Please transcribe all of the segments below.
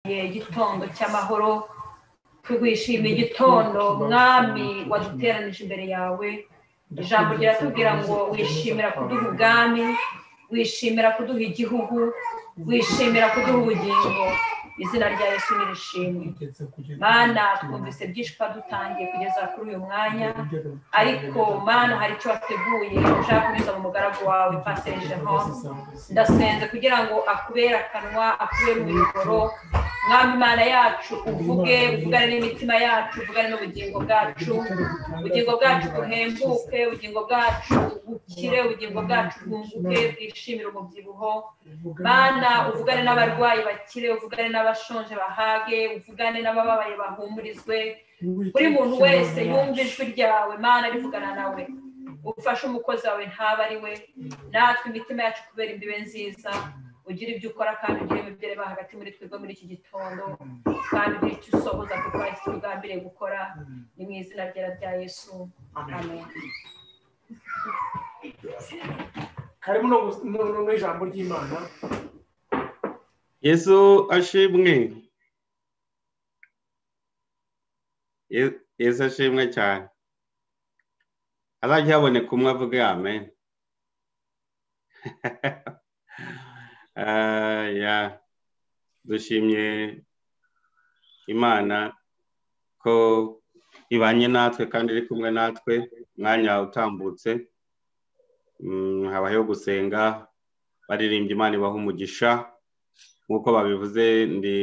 igitondo cy'amahoro twishimiye igitondo mwami waduteranije imbere yawe ijambo riratubwira ngo wishimira kuduha ubwami wishimira kuduha igihugu wishimira kuduha ubugingo izina rya Yesu nirishimwe mana twumvise byinshi dutangiye kugeza kuri uyu mwanya ariko mana hari icyo wateguye ushaka kubiza mu mugaragu wawe Pastor Jean ndasenze kugira ngo akubere akanwa akubere umuyoboro mwami Imana yacu uvugane n'imitima yacu uvugane n'ubugingo bwacu buhembuke ubugingo bwacu bukire ubugingo bwacu bwunguke bwishimire umubyibuho mana uvugane n'abarwayi bakire uvugane n'abashonje bahage uvugane n'abababaye bahumurizwe buri muntu wese yumva ijwi ryawe mana rivugana nawe ufashe umukozi wawe ntaba ari we natwe imitima yacu kubera imbibe nziza ugira ibyo ukora kandi ugira imibyere hagati muri twebwe muri iki gitondo kandi ugira icyo usohoza kuko ari cyo ugambiriye gukora ni mu izina rya Yesu amen. Karimo no ijambo ry'Imana. Yesu ashimwe. Yesu ashimwe cyane. Azajya haboneka umwe avuge amen. Dushimye Imana ko ibanye natwe kandi iri kumwe natwe mwanya utambutse habayeho gusenga baririmbye Imana ibaha umugisha nkuko babivuze ndi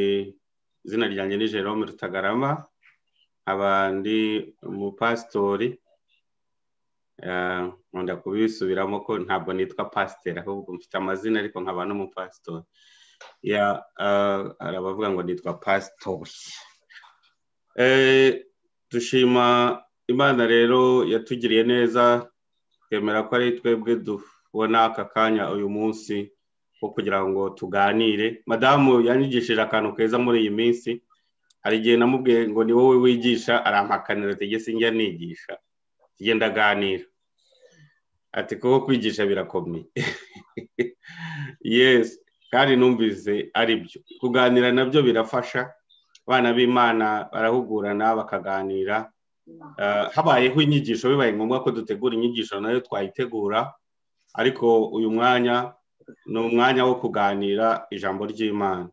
izina ryanjye ni Jerome Rutagarama abandi umupastori nkunda kubisubiramo ko ntabwo nitwa pastor ahubwo mfite amazina ariko nkaba n'umupastori arabavuga ngo nitwa pastor. Dushima Imana rero yatugiriye neza twemera ko ari twebwe dubona aka kanya uyu munsi wo kugira ngo tuganire. Madamu yanyigishije akantu keza muri iyi minsi hari igihe namubwiye ngo ni wowe wigisha arampakanira tegese njya nigisha tugenda ganira ati ko kwigisha birakomeye. Yes kandi numvise ari byo kuganira nabyo birafasha abana b'Imana barahugurana bakaganira habayeho inyigisho bibaye ngombwa ko dutegura inyigisho nayo twayitegura ariko uyu mwanya ni umwanya wo kuganira ijambo ry'Imana.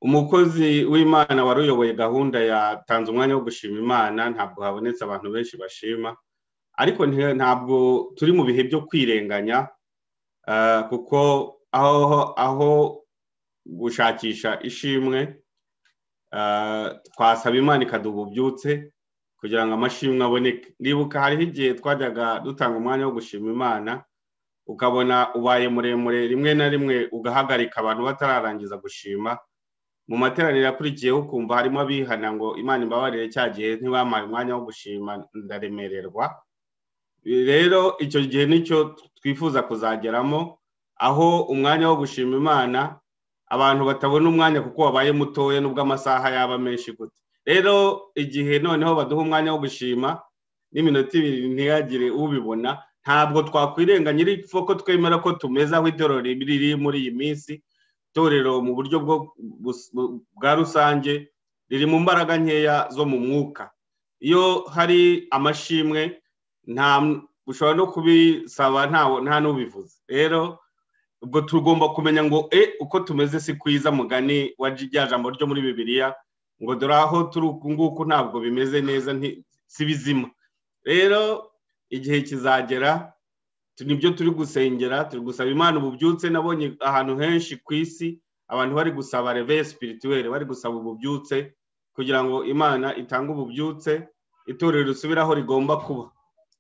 Umukozi w'Imana waruyoboye gahunda yatanze umwanya wo gushima Imana ntabwo habonetse abantu benshi bashima ariko ntabwo turi mu bihe byo kwirenganya kuko aho gushakisha ishimwe twasaba Imana ikaduha ububyutse kugira ngo amashimwe aboneke. Ndibuka hariho igihe twajyaga dutanga umwanya wo gushima Imana ukabona ubaye muremure rimwe na rimwe ugahagarika abantu batararangiza gushima mu materaniro yakurikiyeho ukumva harimo abihana ngo Imana imbabarire cya gihe ntibamaye umwanya wo gushima ndaremererwa. Rero icyo gihe nicyo twifuza kuzageramo aho umwanya wo gushima Imana abantu batabona umwanya kuko wabaye mutoye nubwo amasaha yaba menshi gute. Rero igihe noneho baduha umwanya wo gushima n'iminota 2 ntiyagire ubibona ntabwo twakwirenganya iriko ko twemera ko tumeza aho itorero riri muri iyi minsi. Itorero mu buryo bwa rusange riri mu mbaraga nkeya zo mu mwuka. Iyo hari amashimwe nta ushobora no kubisaba nta nubivuze. Rero ubwo tugomba kumenya ngo uko tumeze si kwiza mugani wajya jambo ryo muri Bibiliya ngo doraho turi nguko ntabwo bimeze neza si bizima. Rero igihe kizagera nibyo turi gusengera turi gusaba Imana ububyutse. Nabonye ahantu henshi ku isi abantu bari gusaba réveil spirituel bari gusaba ububyutse kugira ngo Imana itange ububyutse itorero risubiraho rigomba kuba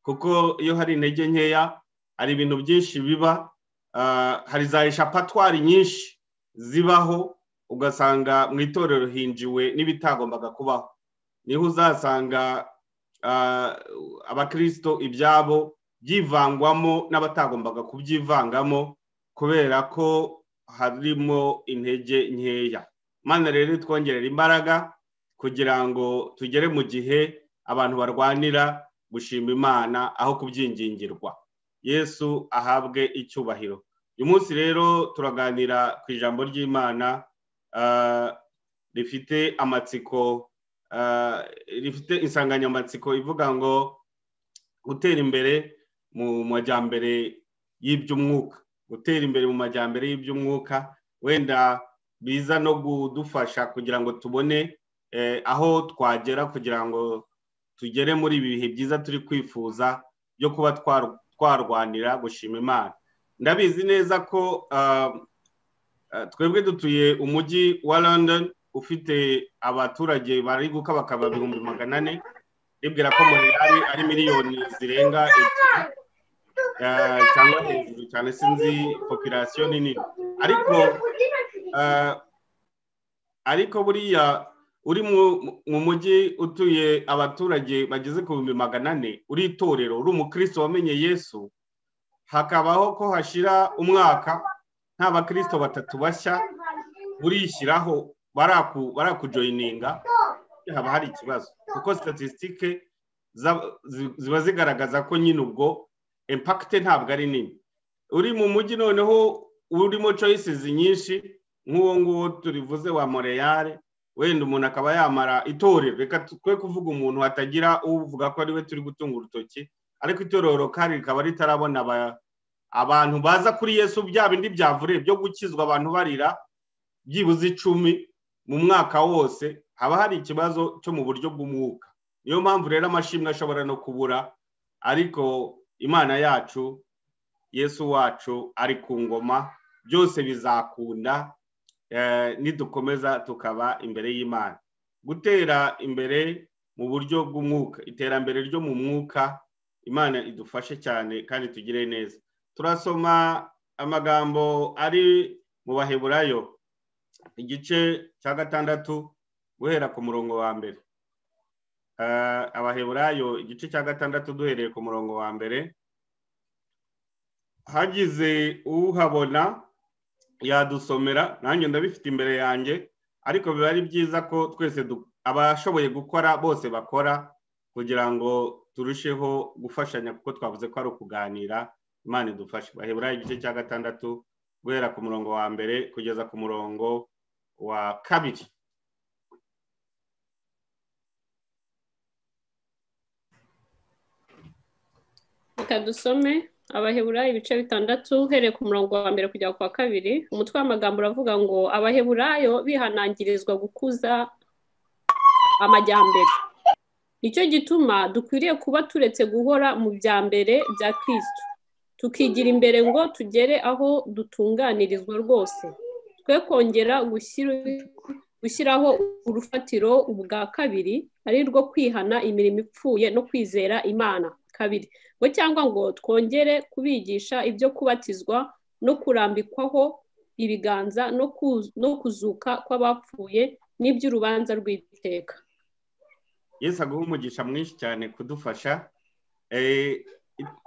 kuko iyo hari intege nkeya hari ibintu byinshi biba hari za eshapatwari nyinshi zibaho ugasanga mu itorero hinjiwe n'ibitagombaga kubaho. Niho uzasanga abakristo ibyabo byivangwamo n'abatagombaga kubyivangamo kubera ko harimo intege nkeya. Mana rero twongerera imbaraga kugira ngo tugere mu gihe abantu barwanira gushima Imana aho kubyingingirwa. Yesu ahabwe icyubahiro. Uyu munsi rero turaganira ku ijambo ry'Imana rifite amatsiko rifite insanganyamatsiko ivuga ngo gutera imbere mu majyambere y'iby'umwuka, gutera imbere mu majyambere y'iby'umwuka, wenda biza no kudufasha kugira ngo tubone aho twagera kugira ngo tugere muri ibi bihe byiza turi kwifuza byo kuba twarwanira gushima Imana. Ndabizi neza ko twebwe dutuye umujyi wa London ufite abaturage bari guka bakaba 400,000, ribwira ko Montreal ari miliyoni zirenga cyangwa hejuru cyane, sinzi population nini, ariko buriya uri mu mujyi utuye abaturage bageze ku 400,000, uri itorero, uri umukristo wamenye Yesu, hakabaho ko hashira umwaka nta bakristo batatu bashya urishyiraho barakujoyininga, haba hari ikibazo, kuko statistike ziba zigaragaza ko nyine ubwo impact ntabwo ari nini. Uri mu mujyi noneho urimo choices nyinshi, nk'uwo nguwo turivuze wa Montreal, wenda umuntu akaba yamara itorero, reka twe kuvuga umuntu hatagira uvuga ko ari we turi gutunga urutoki, ariko itorero kandi rikaba ritarabona abantu baza kuri Yesu, bya bindi byavure byo gukizwa abantu barira byibuze 10 mu mwaka wose, haba hari ikibazo cyo mu buryo bw'umwuka. Niyo mpamvu rero amashimwe ashobora no kubura, ariko Imana yacu, Yesu wacu ari ku ngoma, byose bizakunda nidukomeza tukaba imbere y'Imana. Gutera imbere mu buryo bw'umwuka, iterambere ryo mu mwuka, Imana idufashe cyane kandi tugire neza. Turasoma amagambo ari mu Baheburayo igice cya 6 guhera ku murongo wa mbere. Abaheburayo igice cya 6 duhereye ku murongo wa mbere. Hagize uhabona yadusomera, nanjye ndabifite imbere yanjye, ariko biba ari byiza ko twese abashoboye gukora bose bakora, kugira ngo turusheho gufashanya, kuko twavuze ko ari ukuganira. Imana idufashe. Baheburayo igice cya 6 guhera ku murongo wa mbere kugeza ku murongo wa 2. Dusome Abaheburayo ibice 6 uhereye ku murongo wa mbere kujya ku wa 2. Umutwe w'amagambo uravuga ngo Abaheburayo bihanangirizwa gukuza amajyambere. Nicyo gituma dukwiriye kuba turetse guhora mu byambere bya Kristo, tukigira imbere ngo tugere aho dutunganirizwa rwose, twe kongera gushyiraho urufatiro ubwa kabiri, ari rwo kwihana imirimo ipfuye no kwizera Imana. 2 ngo cyangwa ngo twongere kubigisha ibyo kubatizwa no kurambikwaho ibiganza no kuzuka kw'abapfuye n'iby'urubanza rw'iteka. Yesu aguha umugisha mwinshi cyane kudufasha.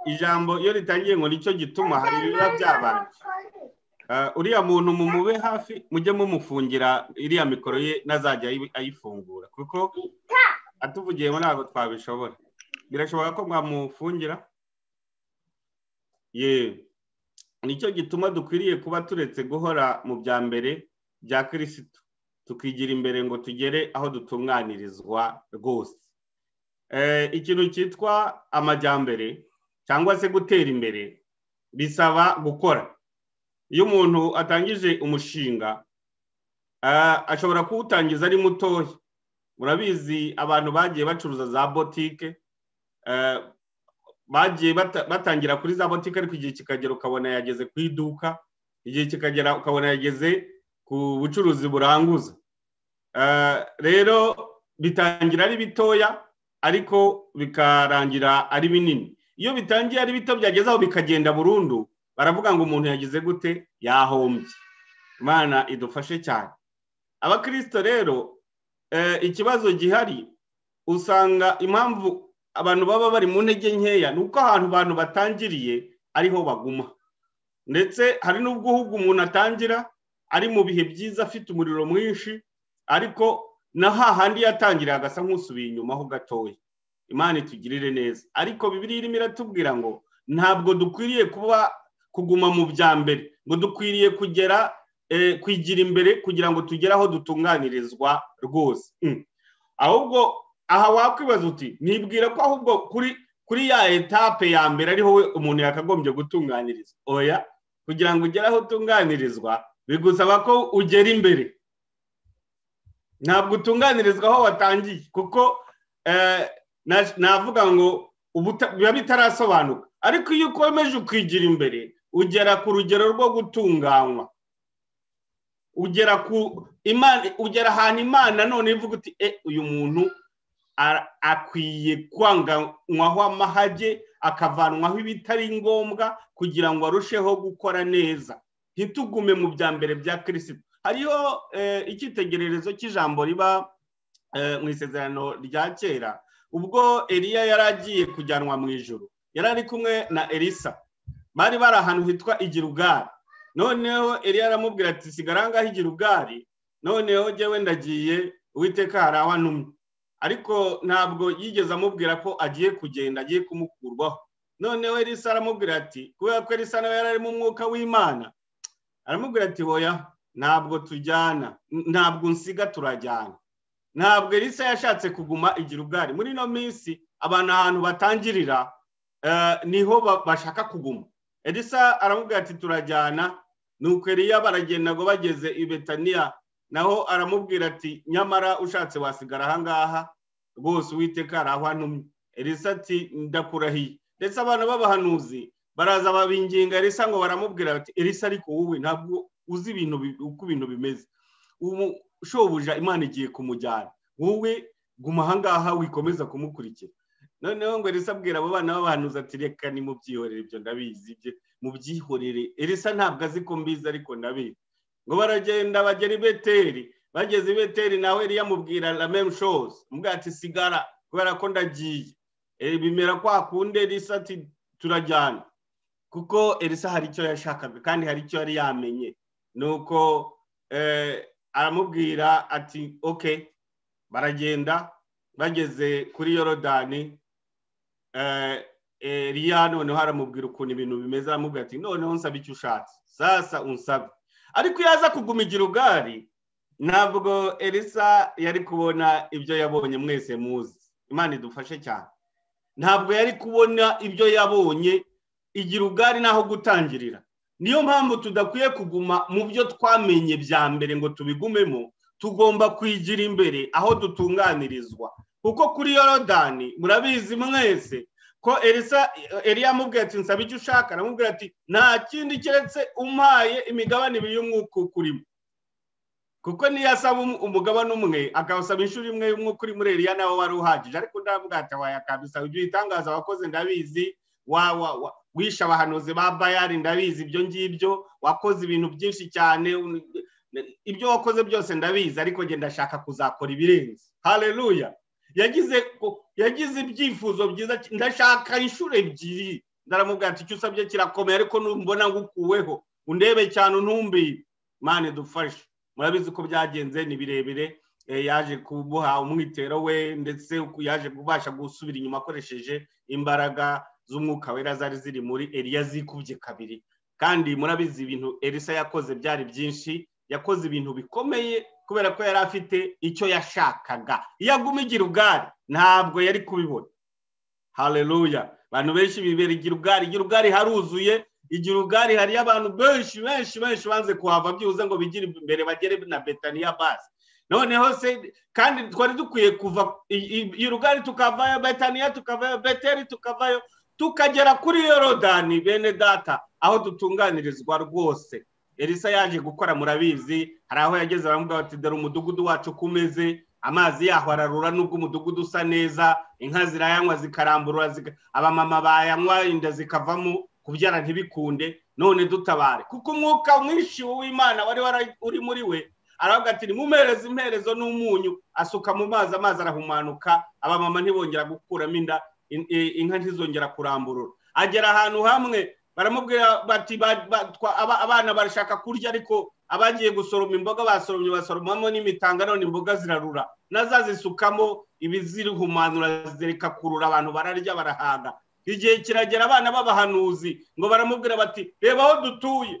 Ijambo iyo ritangiye ngo nicyo gituma, hari biba byabanje. Uriya muntu mumube hafi, mujye mumufungira iriya mikoro ye nazajya ayifungura, kuko atuvugiyemo ntabwo twabishobora. Birashoboka ko mwamufungira. Nicyo gituma dukwiriye kuba turetse guhora mu byambere bya Kristo, tukigira imbere ngo tugere aho dutunganirizwa rwose. Ikintu cyitwa amajyambere cyangwa se gutera imbere bisaba gukora. Iyo umuntu atangije umushinga, ashobora kuwutangiza ari mutoya. Murabizi abantu bagiye bacuruza za botike, bagiye batangira kuri za botike, ariko igihe kikagera ukabona yageze ku iduka, igihe kikagera ukabona yageze ku bucuruzi buranguza. Rero bitangira ari bitoya ariko bikarangira ari binini. Iyo bitangiye ari bito byageze aho bikagenda burundu, baravuga ngo umuntu yagize gute, yahombye. Imana idufashe cyane. Abakristo rero ikibazo gihari, usanga impamvu abantu baba bari mu ntege nkeya nuko ahantu abantu batangiriye ariho baguma, ndetse hari n'ubwo ahubwo umuntu atangira ari mu bihe byiza afite umuriro mwinshi, ariko na hahandi yatangiriye agasa nk'usubiye inyuma ho gatoya. Imana itugirire neza. Ariko Bibiliya irimo iratubwira ngo ntabwo dukwiriye kuguma mu byambere, ngo dukwiriye kugera kwigira imbere kugira ngo tugere aho dutunganirizwa rwose. Ahubwo aha wakwibaza uti nibwira ko ahubwo kuri ya etape ya mbere ariho we umuntu yakagombye gutunganirizwa. Oya, kugira ngo ugere aho utunganirizwa bigusaba ko ugera imbere, ntabwo utunganirizwa aho watangiye, kuko navuga ngo biba bitarasobanuka. Ariko iyo ukomeje ukwigira imbere ugera ku rugero rwo gutunganywa, ugera ahantu Imana none ivuga uti uyu muntu akwiye kwanganywaho amahage, akavanwaho ibitari ngombwa kugira ngo arusheho gukora neza. Ntitugume mu bya mbere bya Kristo. Hariho icyitegererezo cy'ijambo riba mu isezerano rya kera, ubwo Eliya yari agiye kujyanwa mu ijuru, yari ari kumwe na Elisa, bari bari ahantu hitwa Igirugari. Noneho Eliya aramubwira ati sigara ngaho Igirugari, noneho jyewe ndagiye, Uwiteka hari aho antumye. Ariko ntabwo yigeze amubwira ko agiye kugenda, agiye kumukurwaho. Noneho Elisa aramubwira ati, kubera ko Elisa nawe yari ari mu mwuka w'Imana, aramubwira ati oya, ntabwo tujyana, ntabwo nsiga, turajyana. Ntabwo Elisa yashatse kuguma Igirugari. Muri ino minsi abantu ahantu batangirira niho bashaka kuguma. Elisa aramubwira ati turajyana, nuko Eliya baragenda ngo bageze i Betaniya, naho aramubwira ati nyamara ushatse wasigara aha ngaha, rwose Uwiteka hari aho antumye. Elisa ati ndakurahiye. Ndetse abantu b'abahanuzi baraza babinginga Elisa ngo baramubwira bati Elisa ariko wowe ntabwo uzi uko ibintu bimeze, shobuja Imana igiye kumujyana, wowe guma aha ngaha wikomeza kumukurikira. Noneho ngo Elisa abwira abo bana b'abahanuzi ati reka ni mubyihorere, ibyo ndabizi, mubyihorere. Elisa ntabwo azi ko mbizi ariko ndabizi. Ngo baragenda bagera i Beteli. Bageze i Beteli nawe Eliya amubwira la même chose, amubwira ati sigara kubera ko ndagiye. Bimera kwa kunde Elisa ati turajyana, kuko Elisa hari icyo yashakaga kandi hari icyo yari yamenye. Nuko aramubwira ati okay. Baragenda bageze kuri Yorodani, Eliya noneho aramubwira ukuntu ibintu bimeze, aramubwira ati noneho nsaba icyo ushatse, sasa unsabe. Ariko yaza kuguma Igirugari, ntabwo Elisa yari kubona ibyo yabonye mwese muzi. Imana idufashe cyane. Ntabwo yari kubona ibyo yabonye Igirugari naho gutangirira. Niyo mpamvu tudakwiye kuguma mu byo twamenye bya mbere ngo tubigumemo, tugomba kwigira imbere aho dutunganirizwa. Kuko kuri Yorodani murabizi mwese ko Eliya amubwira ati nsaba icyo ushaka, aramubwira ati nta kindi keretse umpaye imigabane ibiri y'umwuka ukurimo. Kuko niyo asaba umugabane umwe akawusaba inshuro imwe y'umwuka uri muri Eliya nawe wari uhagije. Ariko ndavuga ati waya kabisa, ibyo bitangaza wakoze ndabizi, wisha abahanuzi ba Bayali ndabizi, ibyo ngibyo wakoze ibintu byinshi cyane, ibyo wakoze byose ndabizi, ariko nge ndashaka kuzakora ibirenze. Haleluya. Yagize ibyifuzo byiza, ndashaka inshuro ebyiri. Ndaramubwira ati icyo usabye kirakomeye, ariko numbona ngukuweho undebe cyane untumbire. Imana idufashe. Murabizi ko byagenze ni birebire. Yaje kubuha umwitero we, ndetse yaje kubasha gusubira inyuma akoresheje imbaraga z'umwuka wera zari ziri muri Eliya zikubye kabiri. Kandi murabizi ibintu Elisa yakoze byari byinshi, yakoze ibintu bikomeye kubera ko yari afite icyo yashakaga. Iyo aguma Igirugari ntabwo yari kubibona. Haleluya. Abantu benshi bibera Igirugari. Igirugari haruzuye. Igirugari hari abantu benshi banze kuhava byuze ngo bigire imbere bagere na Betaniya basi. Noneho se kandi twari dukwiye kuva Igirugari tukavayo, Betaniya tukavayo, Beteli tukavayo, tukagera kuri Yorodani bene data aho dutunganirizwa rwose. Elisa yaje gukora murabizi, hari aho yageze baramuga bati dore umudugudu wacu kumeze, amazi yaho ararura nubwo umudugudu usa neza, inka zirayanywa zikaramburura, abamama bayanywa inda zikavamo, kubyara ntibikunde. None dutabare kuko umwuka mwinshi w'Imana wari uri muri we. Aravuga ati nimumereze imperezo n'umunyu, asuka mu mazi, amazi arahumanuka, abamama ntibongera gukuramo inda, inka ntizongera kuramburura. Agera ahantu hamwe baramubwira bati abana barashaka kurya, ariko abagiye gusoroma imboga basoromamo n'imitanga, none imboga zirarura, nazazisukamo ibizirihumanura zireka kurura, abantu bararya barahaga. Igihe kiragera abana b'abahanuzi ngo baramubwira bati reba aho dutuye,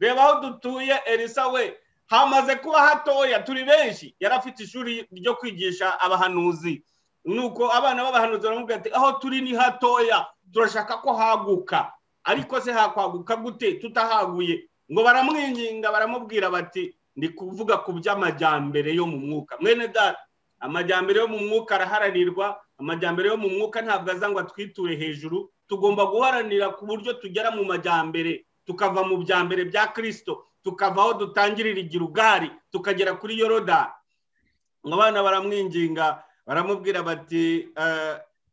reba aho dutuye Elisa we hamaze kuba hatoya turi benshi yari afite ishuri ryo kwigisha abahanuzi nuko abana b'abahanuzi baramubwira ati aho turi ni hatoya turashaka ko haguka ariko se hakwaguka gute tutahaguye ngo baramwinginga baramubwira bati ndi kuvuga ku by'amajyambere yo mu mwuka mwene data amajyambere yo mu mwuka araharanirwa amajyambere yo mu mwuka ntabwo aza ngo atwiture hejuru tugomba guharanira ku buryo tugera mu majyambere tukava mu byambere bya Kristo tukava aho dutangirira igirugari tukagera kuri Yorodani ngo abana baramwinginga baramubwira bati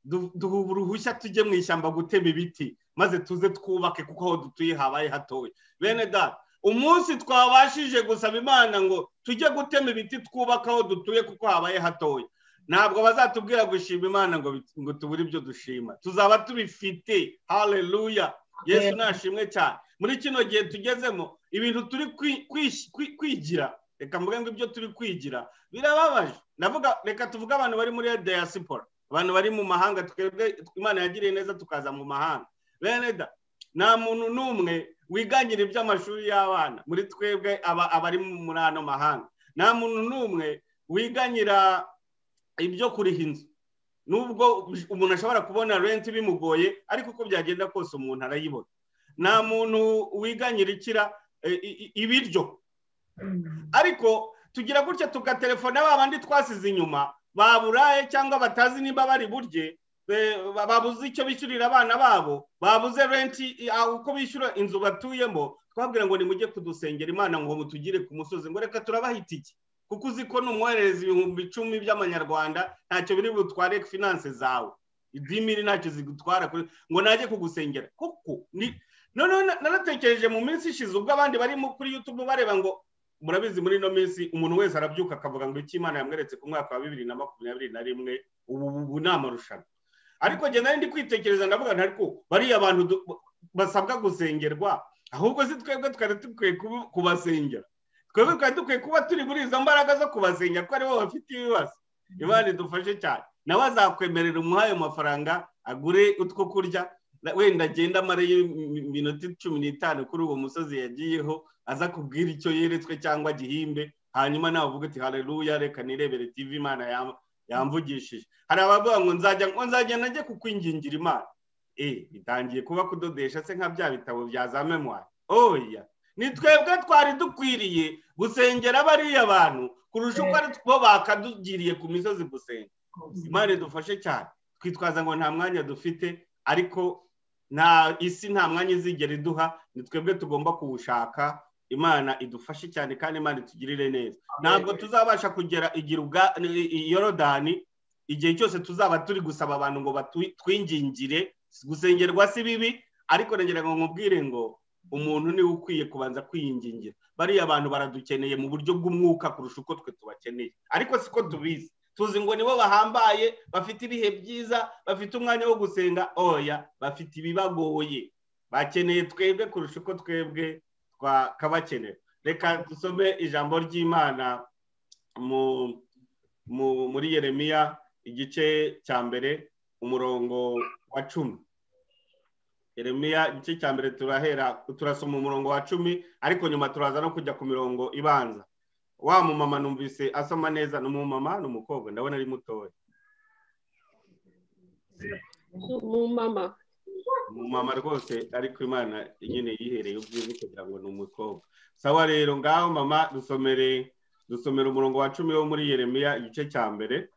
duha uruhushya tujye mu ishyamba gutema ibiti maze tuze twubake kuko aho dutuye habaye hatoya bene data umunsi twabashije gusaba Imana ngo tujye gutema ibiti twubaka aho dutuye kuko habaye hatoya ntabwo bazatubwira gushima Imana ngo tubure ibyo dushima tuzaba tubifite haleluya Yesu nashimwe cyane muri kino gihe tugezemo ibintu turi kwigira reka mvuge ngo ibyo turi kwigira birababaje navuga reka tuvuge abantu bari muri diaspora abantu bari mu mahanga twebwe Imana yagiriye neza tukaza mu mahanga bene da nta muntu n'umwe wiganyira iby'amashuri y'abana muri twebwe abari muri ano mahanga nta muntu n'umwe wiganyira ibyo kuriha inzu nubwo umuntu ashobora kubona rent bimugoye ariko uko byagenda kose umuntu arayibona nta muntu wiganyira ibiryo ariko tugira gutya tukatelefona babandi twasize inyuma baburaye cyangwa batazi niba bari burye babuze icyo bishyurira abana babo babuze renti uko bishyura inzu batuyemo twabwira ngo nimujye kudusengera Imana ngo mutugire ku musozi ngo reka turabahita iki kuko uzi ko numwoherereza 10,000 by'amanyarwanda ntacyo biri butware finance zawe 10,000 ntacyo zigutwara ngo naje kugusengera kuko none naratekereje mu minsi ishize ubwo abandi bari kuri YouTube bareba ngo murabizi muri no minsi umuntu wese arabyuka akavuga ngo iki Imana yamweretse ku mwaka wa 2021 ubu namarushanwa ariko je nari ndi kwitekereza ndavuga ntariko bari abantu basabwa gusengerwa ahubwo si twebwe twari tukwiye kubasengera twebwe twari tukwiye kuba turi muri izo mbaraga zo kubasengera ko ari bo bafite ibibazo Imana idufashe cyane nawe azakwemerera umuhaye amafaranga agure utwo kurya wenda agenda amara iminota 15 kuri uwo musozi yagiyeho aza kubwira icyo yeretswe cyangwa gihimbe hanyuma nawe uvuga ati haleluya reka nirebere TV Imana yamvugishije hari abavuga ngo nzajya najye kukwingingira Imana bitangiye kuba kudodesha se nka bya bitabo bya za memoire oya ni twebwe twari dukwiriye gusengera bariya abantu kurusha uko ari bo bakadugiriye ku misozi gusenga Imana idufashe cyane twitwaza ngo nta mwanya dufite ariko isi nta mwanya izigera iduha ni twebwe tugomba kuwushaka Imana idufashe cyane kandi Imana itugirire neza ntabwo tuzabasha kugera Yorodani igihe cyose tuzaba turi gusaba abantu ngo twingingire gusengerwa si bibi ariko ngira ngo nkubwire ngo umuntu ni ukwiye kubanza kwiyingingira bariya abantu baradukeneye mu buryo bw'umwuka kurusha uko twe tubakeneye ariko siko tubizi tuzi ngo nibo bahambaye bafite ibihe byiza bafite umwanya wo gusenga oya bafite ibibagoye bakeneye twebwe kurusha uko twebwe twakabakenera reka dusome ijambo ry'Imana muri Yeremiya igice cya mbere umurongo wa 10 Yeremiya igice cya mbere turasoma umurongo wa 10 ariko nyuma turaza no kujya ku mirongo ibanza wa mumama numvise asoma neza n'umumama n'umukobwa ndabona ari mutoya umumama rwose ariko Imana nyine yihereye ubwiza kugira ngo n'umukobwa sawa rero ngaho mama dusomere umurongo wa 10 wo muri Yeremiya igice cya mbere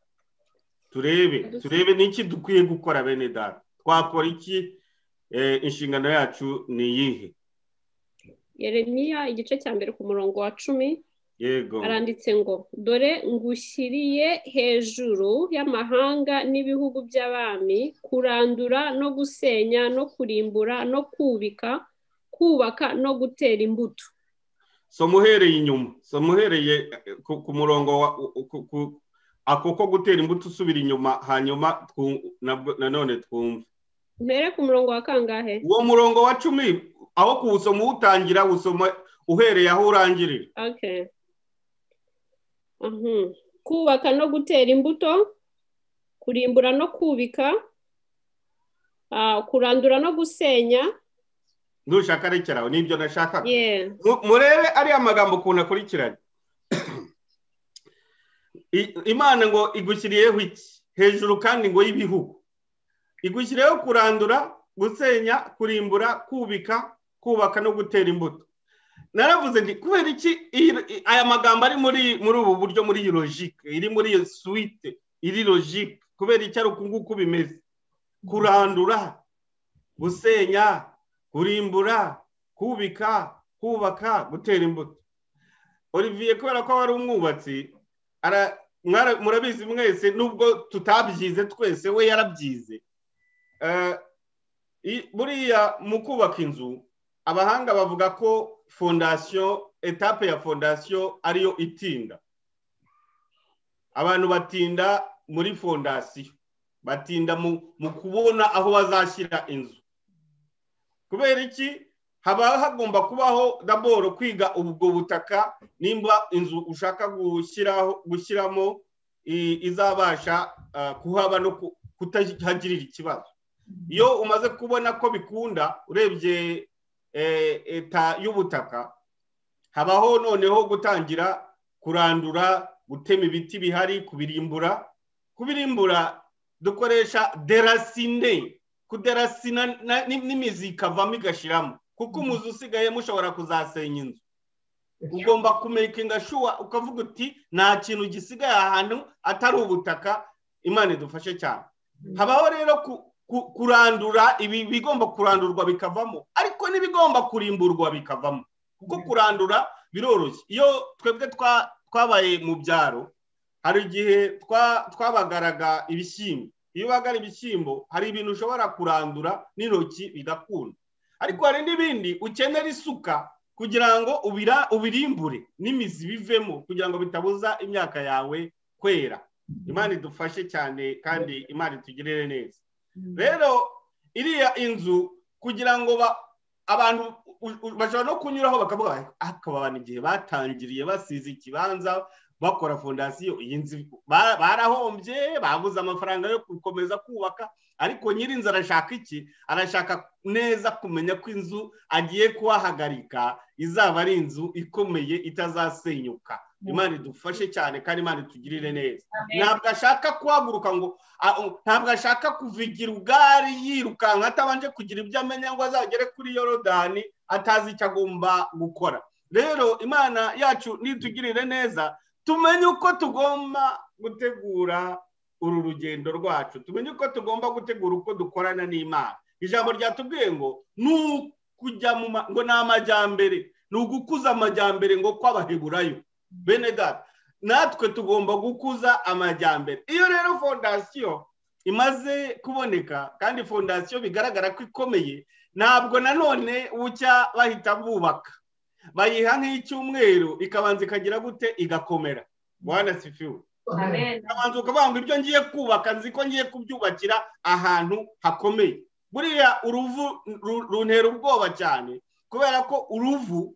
turebe niki dukwiye gukora bene data twakora iki inshingano yacu ni yihe Yeremiya igice cya mbere ku murongo wa 10 yego aranditse ngo dore ngushyiriye hejuru y'amahanga n'ibihugu by'abami kurandura no gusenya no kurimbura no kubaka no gutera imbuto somuhereye inyuma somuhereye ku murongo ako ko gutera imbuto usubira inyuma hanyuma nanone twumve mbere ku murongo wa kangahe uwo murongo wa 10 aho kuwusoma utangira usoma uhereye aho urangirira okay kubaka no gutera imbuto kurimbura no kubika kurandura no gusenya ntushaka rekeraho nibyo nashakaga Yeah. murebe ariya magambo ukuntu akurikiranye Imana ngo igushyiriyeho iki hejuru kandi ngo y'ibihugu igushyiriyeho kurandura gusenya kurimbura kubika kubaka no gutera imbuto naravuze nti kubera iki aya magambo ari muri ubu buryo muri iyi logique iri muri iyo suite iri logique kubera iki ari ukunguku bimeze kurandura gusenya kurimbura kubika kubaka gutera imbuto Olivier kubera ko wari umwubatsi murabizi mwese nubwo tutabyize twese we yarabyize buriya mu kubaka inzu abahanga bavuga ko fondation etape ya fondation ariyo itinda abantu batinda muri fondation batinda mu kubona aho bazashyira inzu kubera iki haba hagomba kubaho daboro kwiga ubwo butaka nimba inzu ushaka gushyiramo izabasha kuhaba no kutahagirira ikibazo iyo umaze kubona ko bikunda urebye eta y'ubutaka habaho noneho gutangira kurandura gutema ibiti bihari kubirimbura dukoresha derasine kuderasina n'imizi ikavamo igashiramo kuko umuzi usigaye mushobora kuzasenya inzu ugomba kumekinga shuwa ukavuga uti nta kintu gisigaye ahantu atari ubutaka Imana idufashe cyane habaho rero kurandura ibi bigomba kurandurwa bikavamo ariko n'ibigomba kurimburwa bikavamo kuko kurandura biroroshye iyo twebwe twabaye mu byaro hari igihe twabagaraga ibishyimbo iyo bagara ibishyimbo hari ibintu ushobora kurandura n'intoki bigakunda ariko hari n'ibindi ukenera isuka kugira ngo ubirimbure n'imizi bivemo kugira ngo bitabuza imyaka yawe kwera Imana idufashe cyane kandi Imana itugirire neza rero iriya inzu kugira ngo abantu bashobora no kunyuraho bakavuga akababana igihe batangiriye basize ikibanza bakora fondasiyo iyi nzu barahombye babuze amafaranga yo gukomeza kubaka ariko nyirinzu arashaka iki arashaka neza kumenya ko inzu agiye kuhahagarika izaba ari inzu ikomeye itazasenyuka Imana idufashe cyane kandi Imana itugirire neza ntabwo ashaka kuhaguruka ngo ntabwo ashaka kuvigira ubwari yirukanka atabanje kugira ibyo amenya ngo azagere kuri Yorodani atazi icyo agomba gukora rero Imana yacu nitugirire neza tumenye uko tugomba gutegura uru rugendo rwacu tumenye uko tugomba gutegura uko dukorana n'Imana ijambo ryatubwiye ngo kujya ngo ni amajyambere ni ugukuza amajyambere ngo kw'abaheburayo bene data natwe tugomba gukuza amajyambere iyo rero fondasiyo imaze kuboneka kandi fondasiyo bigaragara ko ikomeye ntabwo nanone bucya bahita bubaka bayiha nk'icyumweru ikabanza ikagira gute igakomera Bwana sifiwe ikabanza ukavuga ngo ibyo ngiye kubaka nzi ko ngiye kubyubakira ahantu hakomeye buriya uruvu runtera ubwoba cyane kubera ko uruvu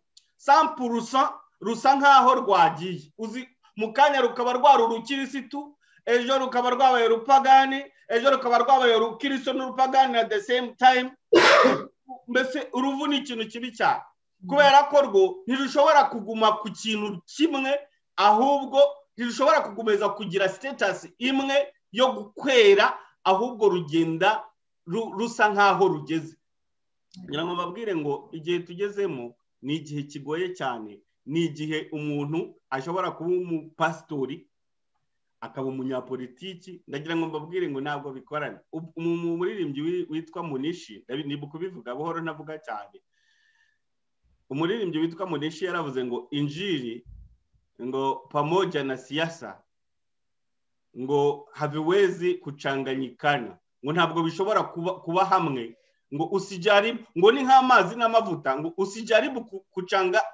100% rusa nkaho rwagiye uzi mu kanya rukaba rwari urukirisitu ejo rukaba rwabaye rupagani ejo rukaba rwabaye urukiristo n'urupagani at the same time mbese uruvu ni ikintu kibi cyane kubera ko rwo ntirushobora kuguma ku kintu kimwe ahubwo ntirushobora kugumeza kugira status imwe yo gukwera ahubwo rugenda rusa nkaho rugeze ngira ngo mbabwire ngo igihe tugezemo ni igihe kigoye cyane ni igihe umuntu ashobora kuba umupasitori akaba umunyapolitiki ndagira ngo mbabwire ngo ntabwo bikorana umuririmbyi witwa Munishi nibuka kubivuga buhoro navuga cyane umuririmbyi witwa Munishi yaravuze ngo injiri ngo pamoja na siasa ngo haviwezi kuchanganyikana ngo ntabwo bishobora kuba hamwe ngo usijaribu ngo ni nk'amazi n'amavuta ngo usijaribu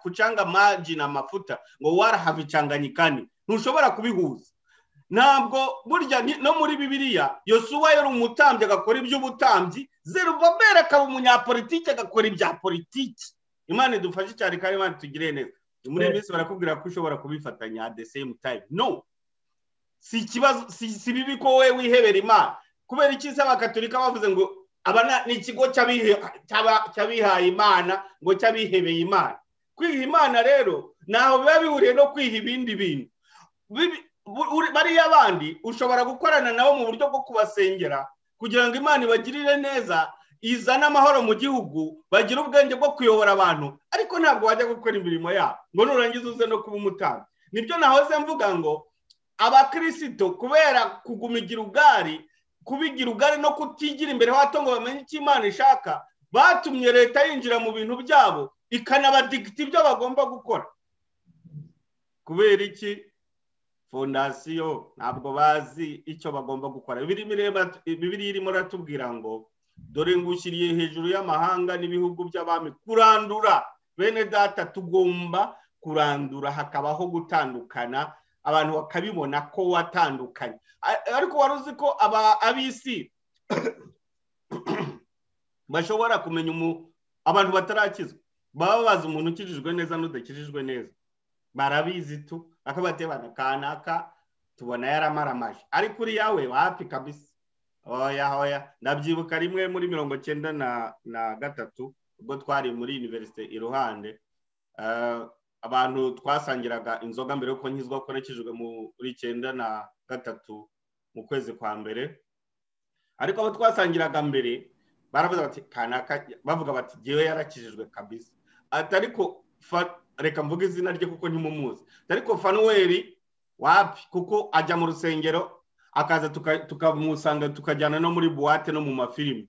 kuchanga maji na mafuta ngo wara havichanganyikani ntushobora kubihuza ntabwo burya no muri Bibiliya Yosuwa yari umutambyi agakora iby'ubutambyi Zerubabeli akaba umunyapolitiki agakora ibya politiki Imana idufashe cyane kandi Imana tugire neza muri minsi barakubwira ko ushobora kubifatanya at the same time no si kibazo si bibi ko we wihebera Imana kubera iki se abakatolika bavuze ngo ni ikigo cy'abihaye imana ngo cy'abihebeye imana. Kwiha imana rero ntaho biba bihuriye no kwiha ibindi bintu. Bariya abandi ushobora gukorana nabo mu buryo bwo kubasengera kugira ngo imana ibagirire neza, izana amahoro mu gihugu, bagira ubwenge bwo kuyobora abantu, ariko ntabwo wajya gukora imirimo yabo ngo nurangiza uze no kuba umutambyi. Nibyo nahoze mvuga ngo abakristo kubera kugumigira kubigira ugari no kutigira imbere hato ngo bamenye icyo Imana ishaka, batumye leta yinjira mu bintu byabo ikanabadigita ibyo bagomba gukora. Kubera iki? Fondasiyo ntabwo bazi icyo bagomba gukora. Bibiliya irimo ratubwira ngo dore ngushyiriye hejuru y'amahanga n'ibihugu by'abami kurandura. Bene data, tugomba kurandura, hakabaho gutandukana, abantu bakabibona ko watandukanye. Ariko wari uzi ko ab'isi bashobora kumenya abantu batarakizwa, baba bazi umuntu ukijijwe neza n'udakijijwe neza, barabizi tu akabatebana kanaka tubona yaramaramaje, ariko uri yawe wapi kabisa. Oya ndabyibuka rimwe muri 1993 ubwo twari muri university iruhande, abantu twasangiraga inzoga mbere yuko nkizwa ko nakijijwe muri 93 mu kwezi kwa mbere. Ariko abo twasangiraga mbere baravuga bati kanaka, bavuga bati jewe yarakijijwe kabisa. Ariko reka mvuge izina rye kuko ntimumuzi. Ariko Fanueli wapi, kuko ajya mu rusengero akaza tukamusanga tukajyana no muri boîte no mu mafilimi.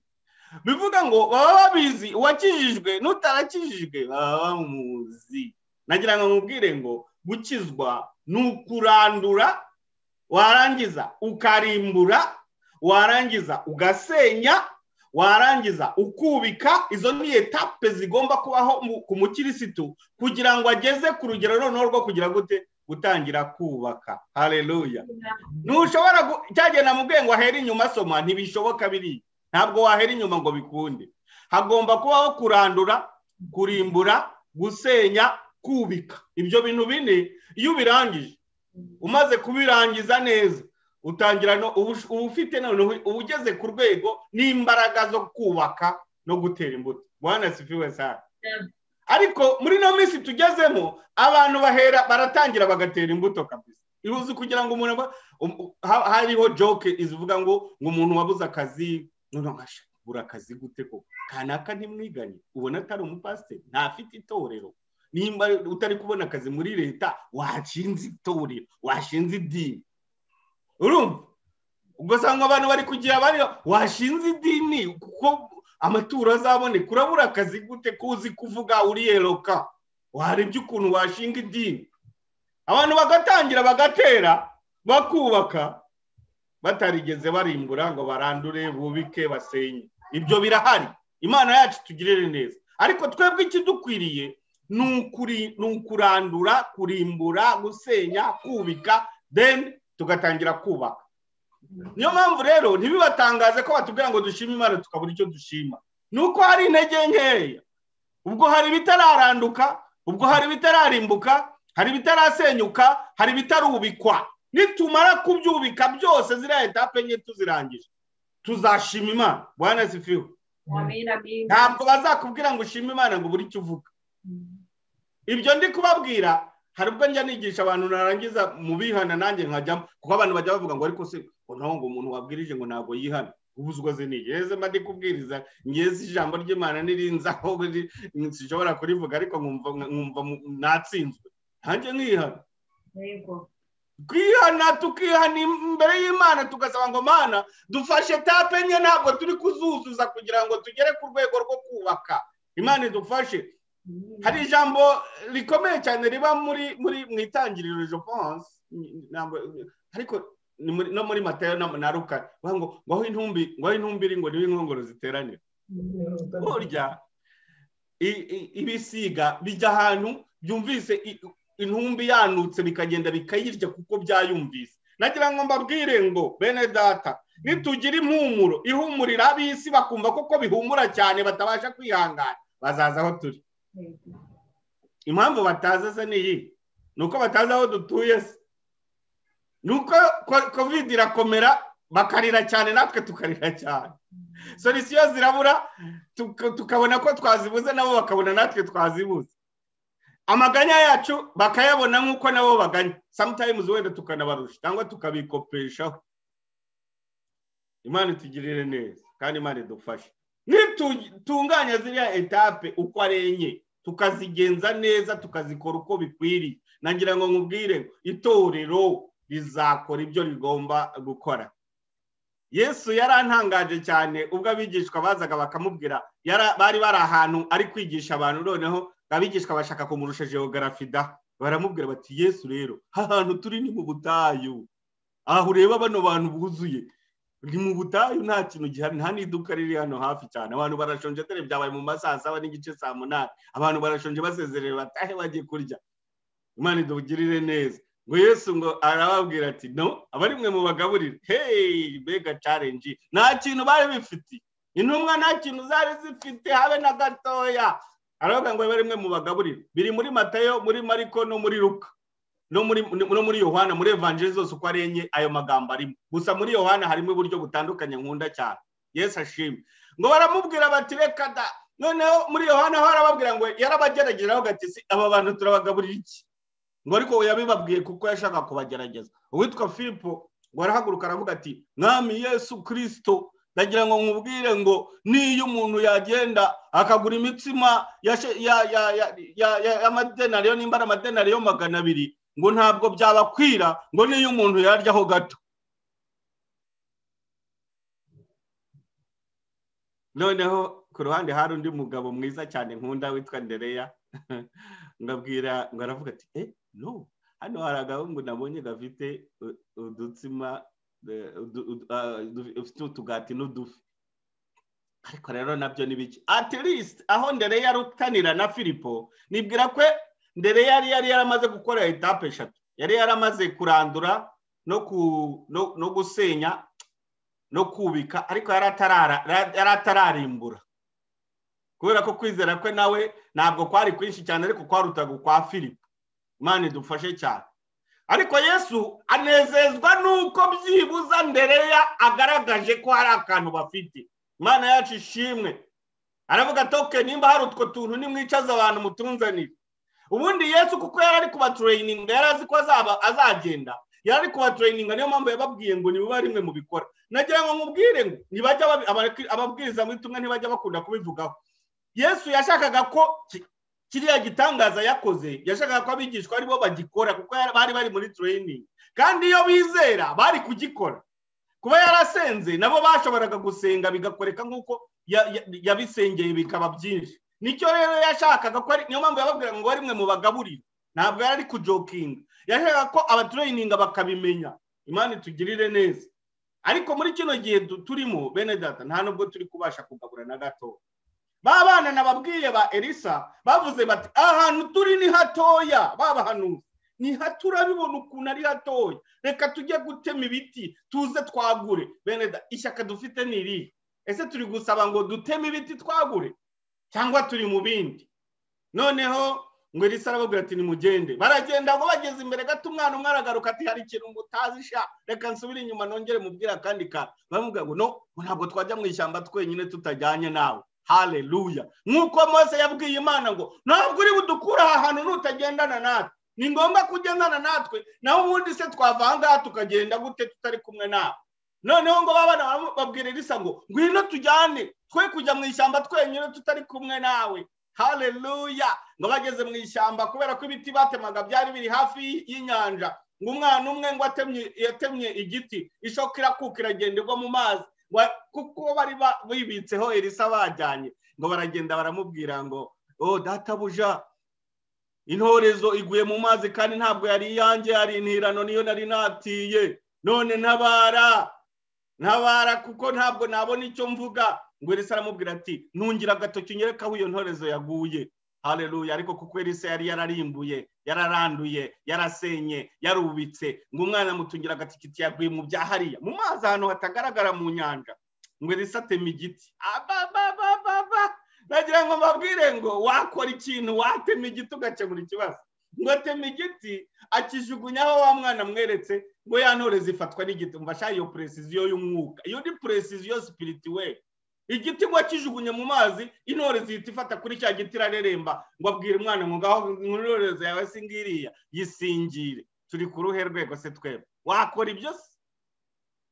Bivuga ngo baba babizi uwakijijwe n'utarakijijwe baba bamuzi. Nagira ngo nkubwire ngo gukizwa n'ukurandura, warangiza ukarimbura, warangiza ugasenya, warangiza ukubika. Izo ni etape zigomba kubaho ku mukirisitu kugira ngo ageze ku rugero noneho rwo kugira gute gutangira kubaka. Haleluya. Ntushobora cyagena mu bwenge ahera inyuma soma, ntibishoboka biri. Ntabwo wahera inyuma ngo bikunde. Hagomba kubaho kurandura, kurimbura, gusenya, kubika. Ibyo bintu bine iyo birangije, umaze kubirangiza neza, utangira no ufite none ugeze ku rwego n'imbaraga zo kubaka no gutera imbuto. Bwana sifiwe sana. Ariko muri no minsi tugezemo abantu bahera baratangira bagatera imbuto kabisa. Ihuze kugira ngo umuntu hariho joke izivuga ngo umuntu wabuze akazi nongasha burakazi gute ko kanaka ntimwiganye, ubona atari umupasiteri, ntafite itorero. Nimba utari kubona akazi muri leta, washinze itorero, washinze idini. Urumva? Ubwo sanga abantu bari kugira bari washinze idini kuko amaturo azaboneka. Urabura akazi gute kuzi kuvuga uri eloka? Warebye ukuntu washinga idini. Abantu bagatangira bagatera bakubaka batarigeze barimbura ngo barandure, bubike, basenye. Ibyo birahari. Imana yacu tugirire neza. Ariko twebwe ikidukwiriye nukurandura, kurimbura, gusenya, kubika, then tugatangira kubaka. Niyo mpamvu rero ntibibatangaze ko batubwira ngo dushime Imana tukabura icyo dushima. Nuko hari intege nkeya. Ubwo hari bitararanduka, ubwo hari bitararimbuka, hari bitarasenyuka, hari bitarubikwa. Nitumara kubyubika byose ziriya etape nke tuzirangije, tuzashima Imana. Bwana sifiwe. Amen, amen. Ntabwo bazakubwira ngo ushime Imana ngo buri icyo uvuga. Ibyo ndi kubabwira hari ubwo njya nigisha abantu narangiza mu bihana nanjye nkajyamo, kuko abantu bajya bavuga ngo ariko se ngo umuntu wabwirije ngo ntabwo yihana. Ubuzwa ze nigeze madi kubwiriza ngeze ijambo ry'Imana nirinza aho nshobora kurivuga, ariko nkumva natsinzwe. Hanjye nkihana. Yego. Kwihana tukihana imbere y'Imana tugasaba ngo Mana dufashe etape nke, ntabwo turi kuzuzuza kugira ngo tugere ku rwego rwo kubaka. Imana idufashe. Hari ijambo rikomeye cyane riba muri mu itangiriro je pense, ariko no muri Matayo na Luka ngo aho intumbi iri ngo niwe inkongoro ziteranira. Burya ibisiga bijya ahantu byumvise intumbi yanutse bikagenda bikayirya kuko byayumvise. Nagira ngo mbabwire ngo bene data, nitugira impumuro ihumurira ab'isi bakumva koko bihumura cyane batabasha kwihangana, bazaza aho turi. Impamvu bataza se niyi, nuko bataza aho dutuye se. Nuko covid irakomera bakarira cyane, natwe tukarira cyane. solisiyo zirabura tukabona ko twazibuze nabo bakabona natwe twazibuze, amaganya yacu bakayabona nk'uko nabo baganya, sometimes wenda tukanabarusha cyangwa tukabikopeshaho. Imana itugirire neza kandi Imana idufashe, nitunganya ziriya etape uko ari enye tukazigenza neza tukazikora uko bikwiriye, nagira ngo nkubwire itorero rizakora ibyo rigomba gukora. Yesu yarantangaje cyane ubwo abigishwa bazaga bakamubwira, bari bari ahantu ari kwigisha abantu, noneho abigishwa bashaka kumurusha geography da, baramubwira bati Yesu rero ahantu turi ni mu butayu, aho ureba bano bantu buzuye ni mu butayu, nta kintu gihari, nta n'iduka riri hano hafi cyane, abantu barashonje, tere byabaye mu masaha 7 n'igice 8, abantu barashonje basezerewe batahe bagiye kurya. Imana idugirire neza. Ngo Yesu ngo arababwira ati no, abari mwe mu bagaburire. Hey, bega challenge, nta kintu bari bifite, intumwa nta kintu zari zifite habe na gatoya. Aravuga ngo bari mwe mu bagaburire, biri muri Matayo, muri Mariko no muri Luka no muri Yohana, muri Evangeli zose uko ari enye ayo magambo arimo. Gusa muri Yohana harimo uburyo butandukanye nkunda cyane. Yesu ashimwe. Ngo baramubwira bati reka da, noneho muri Yohana ho arababwira ngo yarabagerageraho gati si aba bantu turabagaburira iki, ngo ariko yabibabwiye kuko yashaka kubagerageza. Uwitwa Filipo ngo arahaguruka aravuga ati Mwami Yesu Kristo, ndagira ngo nkubwire ngo niyo umuntu yagenda akagura imitsima y'amadenariyo, nimba amadenariyo 200, ngo ntabwo byabakwira ngo niyo umuntu yaryaho gato. Noneho ku ruhande hari undi mugabo mwiza cyane nkunda witwa Ndereya, ngabwira ngo aravuga ati no, hano hari agahungu nabonye gafite udutsima ufite utugati n'udufi, ariko rero nabyo ni biki. At least aho Ndereya rutanira na Filipo, nibwira kwe Ndereya yari yaramaze gukora etape 3, yari yaramaze kurandura no gusenya no kubika, ariko yari atararimbura, kubera ko kwizera kwe nawe ntabwo kwari kwinshi cyane, ariko kwarutaga kwa Filipo. Imana idufashe cyane. Ariko Yesu anezezwa nuko byibuza Ndereya agaragaje ko hari akantu bafite. Imana yacu ishimwe. Aravuga toke nimba hari utwo tuntu nimwicaza abantu mutunzanire. Ubundi Yesu kuko yari ari kuba training, yari azi ko azagenda, yari ari kuba training, niyo mpamvu yababwiye ngo niba rimwe mu bikora. Nagira ngo nkubwire ngo nibajya ababwiriza muri tumwe ntibajya bakunda kubivugaho. Yesu yashakaga ko kiriya gitangaza yakoze, yashakaga ko abigishwa ari bo bagikora kuko bari muri training, kandi iyo bizera bari kugikora. Kuba yarasenze nabo bashoboraga gusenga bigakoreka nk'uko yabisengeye bikaba byinshi. Nicyo rero yashakaga ko, niyo mpamvu yababwira ngo bari mwe mu bagaburire, ntabwo yari ari kujokinga, yashakaga ko abatraininga bakabimenya. Imana itugirire neza. Ariko muri kino gihe turimo bene data, nta nubwo turi kubasha kugabura na gato. Babana nababwiye ba Elisa bavuze bati ahantu turi ni hatoya, babahanuzi ni hatura bibona ukuntu ari hatoya, reka tujye gutema ibiti tuze twagure. Bene data, ishyaka dufite ni iri, ese turi gusaba ngo duteme ibiti twagure cyangwa turi mu bindi? Noneho ngo Elisa arababwira ati nimugende. Baragenda ngo bageze imbere gato, umwana umwe aragaruka ati hari ikintu mutazisha, reka nsubire inyuma nongere mubwira kandi ka. Bamubwira ngo no, ntabwo twajya mu ishyamba twenyine tutajyanye nawe. Haleluya. Nkuko Mose yabwiye Imana ngo ntabwo uri budukura aha hantu nutagendana natwe, ni ngombwa kugendana natwe, naho ubundi se twavanga tukagenda gute tutari kumwe nawe? Noneho ngo babana babwira Elisa ngo ngwino tujyane, twe kujya mu ishyamba twenyine tutari kumwe nawe. Haleluya. Ngo bageze mu ishyamba, kubera ko ibiti batemaga byari biri hafi y'inyanja, ngo umwana umwe ngo yatemye igiti, ishoka irakuka iragenda igwa mu mazi, kuko bari bibitseho Elisa bajyanye. Ngo baragenda baramubwira ngo databuja, intorezo iguye mu mazi kandi ntabwo yari iyanjye, yari intirano niyo nari natiye, none ntabara kuko ntabwo nabona icyo mvuga. Ngo Elisa aramubwira ati ntungira agatoki unyereka aho iyo ntorezo yaguye. Haleluya. Ariko kuko Elisa yari yararimbuye, yararanduye, yarasenye, yarubitse, ngo umwana mutungira agatoki yaguye mu byahariya mu mazi ahantu hatagaragara mu nyanja. Ngo Elisa atema igiti. Nagira ngo mbabwire ngo wakora ikintu, watema igiti ugakemura ikibazo. Ngo atema igiti akijugunyaho wa mwana mweretse, ngo ya ntorezo ifatwa n'igiti. Mbasha iyo precision y'umwuka, iyo ni precision spirituelle. igiti ngo akijugunye mu mazi intore zihita ifata kuri cya giti irareremba ngo abwire umwana ngo ngaho intorezo yawe singiriya yisingire. Turi ku ruhe rwego se twebwe? Wakora ibyo se?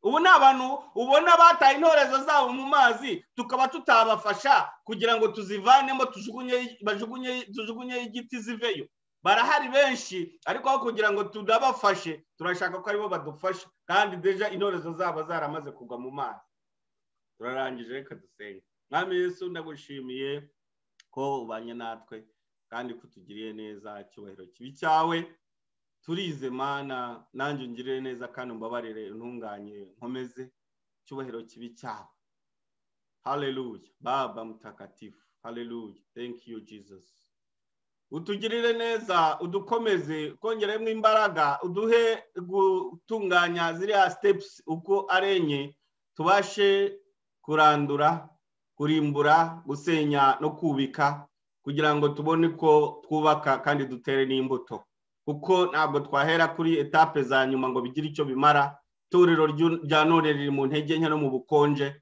Ubu ni abantu ubona bataye intorezo zabo mu mazi tukaba tutabafasha kugira ngo tuzivanemo tujugunye igiti ziveyo. Barahari benshi ariko aho kugira ngo tudabafashe turashaka ko aribo badufasha kandi deja intorezo zabo zaramaze kugwa mu mazi. Turarangije reka dusenge. Mwami Yesu ndagushimiye ko ubanye natwe kandi kutugiriye neza, icyubahiro kibi cyawe. Turize Mana, nanjye ungirire neza kandi umbabarire intunganye nkomeze, icyubahiro kibi cyawe. Hallelujah. Baba mtakatifu. Hallelujah. Thank you Jesus. Utugirire neza, udukomeze, kongeremo imbaraga, uduhe gutunganya ziriya steps uko arenye, tubashe kurandura, kurimbura, gusenya no kubika kugira ngo tubone ko twubaka kandi dutere n'imbuto. Kuko ntabwo twahera kuri etape za nyuma ngo bigire icyo bimara. Itorero rya none riri mu ntege nke no mu bukonje.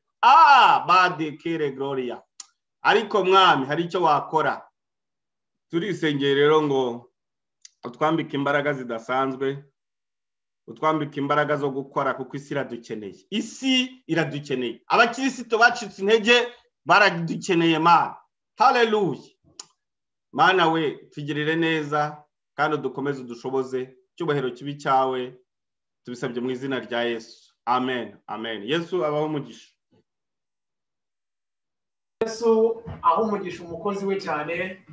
Bade kere gloria. Ariko Mwami hari icyo wakora. Turisengera rero ngo utwambike imbaraga zidasanzwe, utwambike imbaraga zo gukora kuko isi iradukeneye. Isi iradukeneye. Abakristo bacitse intege baradukeneye Mana. Hallelujah. Mana we tugirire neza kandi dukomeze udushoboze, icyubahiro kibi cyawe tubisabye mu izina rya Yesu. Amen. Amen. Yesu abaho umugisha. Yesu aho umugisha umukozi we cyane.